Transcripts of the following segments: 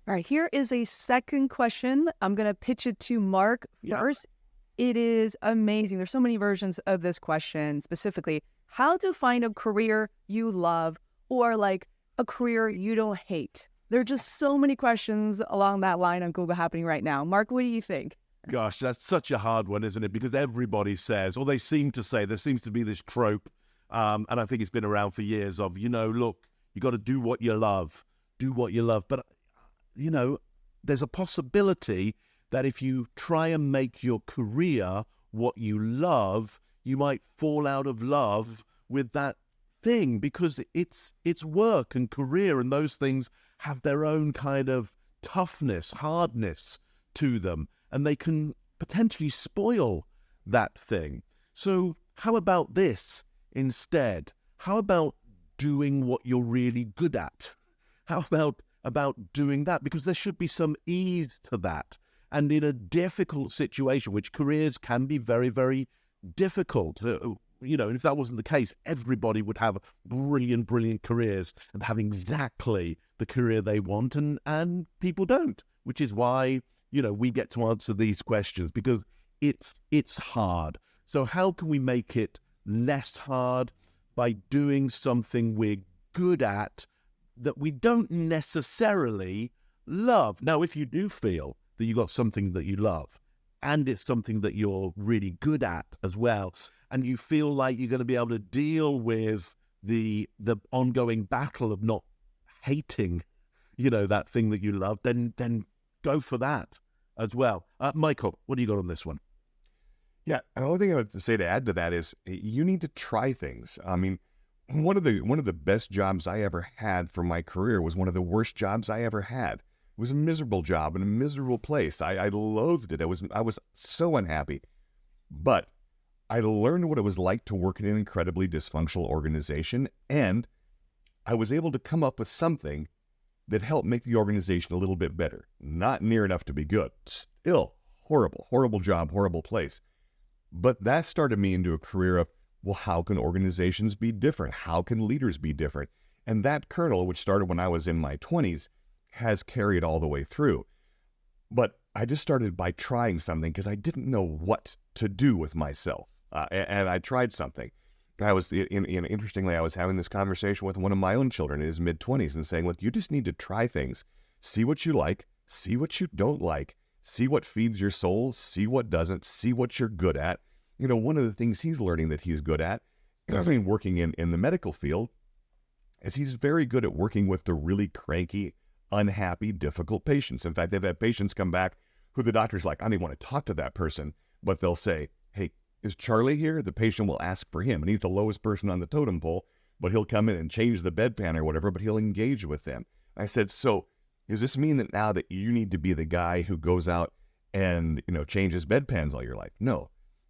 All right, here is a second question. I'm going to pitch it to Mark first. It is amazing. There's so many versions of this question, specifically how to find a career you love or like a career you don't hate. There are just so many questions along that line on Google happening right now. Mark, what do you think? Gosh, that's such a hard one, isn't it? Because everybody says, or they seem to say, there seems to be this trope, and I think it's been around for years of, look, you got to do what you love. Do what you love. But, there's a possibility that if you try and make your career what you love, you might fall out of love with that thing, because it's work and career, and those things have their own kind of toughness, hardness to them, and they can potentially spoil that thing. So how about this instead? How about doing what you're really good at? How about doing that? Because there should be some ease to that. And in a difficult situation, which careers can be very, very difficult, and if that wasn't the case, everybody would have brilliant, brilliant careers and have exactly the career they want, and people don't, which is why, we get to answer these questions, because it's hard. So how can we make it less hard by doing something we're good at that we don't necessarily love? Now, if you do feel that you got something that you love, and it's something that you're really good at as well, and you feel like you're going to be able to deal with the ongoing battle of not hating, that thing that you love, then go for that as well. Michael, what do you got on this one? Yeah, the only thing I would say to add to that is you need to try things. I mean, one of the best jobs I ever had for my career was one of the worst jobs I ever had. It was a miserable job in a miserable place. I loathed it. I was so unhappy. But I learned what it was like to work in an incredibly dysfunctional organization, and I was able to come up with something that helped make the organization a little bit better. Not near enough to be good. Still horrible, horrible job, horrible place. But that started me into a career of, well, how can organizations be different? How can leaders be different? And that kernel, which started when I was in my 20s, has carried all the way through. But I just started by trying something because I didn't know what to do with myself. And I tried something. Interestingly, I was having this conversation with one of my own children in his mid-20s and saying, look, you just need to try things. See what you like, see what you don't like, see what feeds your soul, see what doesn't, see what you're good at. One of the things he's learning that he's good at, working in the medical field, is he's very good at working with the really cranky, unhappy, difficult patients. In fact, they've had patients come back who the doctor's like, I don't even want to talk to that person, but they'll say, hey, is Charlie here? The patient will ask for him, and he's the lowest person on the totem pole, but he'll come in and change the bedpan or whatever, but he'll engage with them. I said, so does this mean that now that you need to be the guy who goes out and, changes bedpans all your life? No,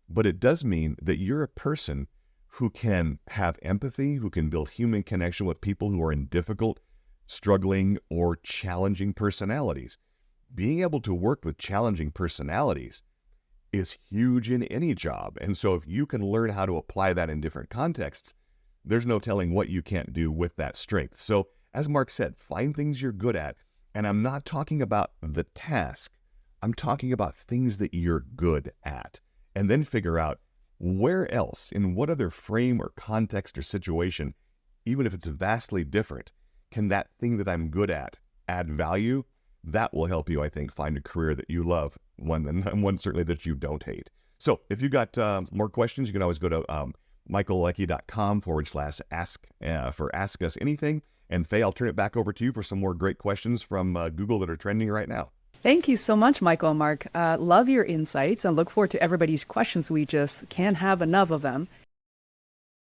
but it does mean that you're a person who can have empathy, who can build human connection with people who are in difficult, struggling, or challenging personalities. Being able to work with challenging personalities is huge in any job. And so if you can learn how to apply that in different contexts, there's no telling what you can't do with that strength. So as Mark said, find things you're good at. And I'm not talking about the task. I'm talking about things that you're good at. And then figure out where else, in what other frame or context or situation, even if it's vastly different, can that thing that I'm good at add value? That will help you, I think, find a career that you love, one certainly that you don't hate. So if you got more questions, you can always go to michaelleckie.com/ask for Ask Us Anything. And Faye, I'll turn it back over to you for some more great questions from Google that are trending right now. Thank you so much, Michael and Mark. Love your insights and look forward to everybody's questions. We just can't have enough of them.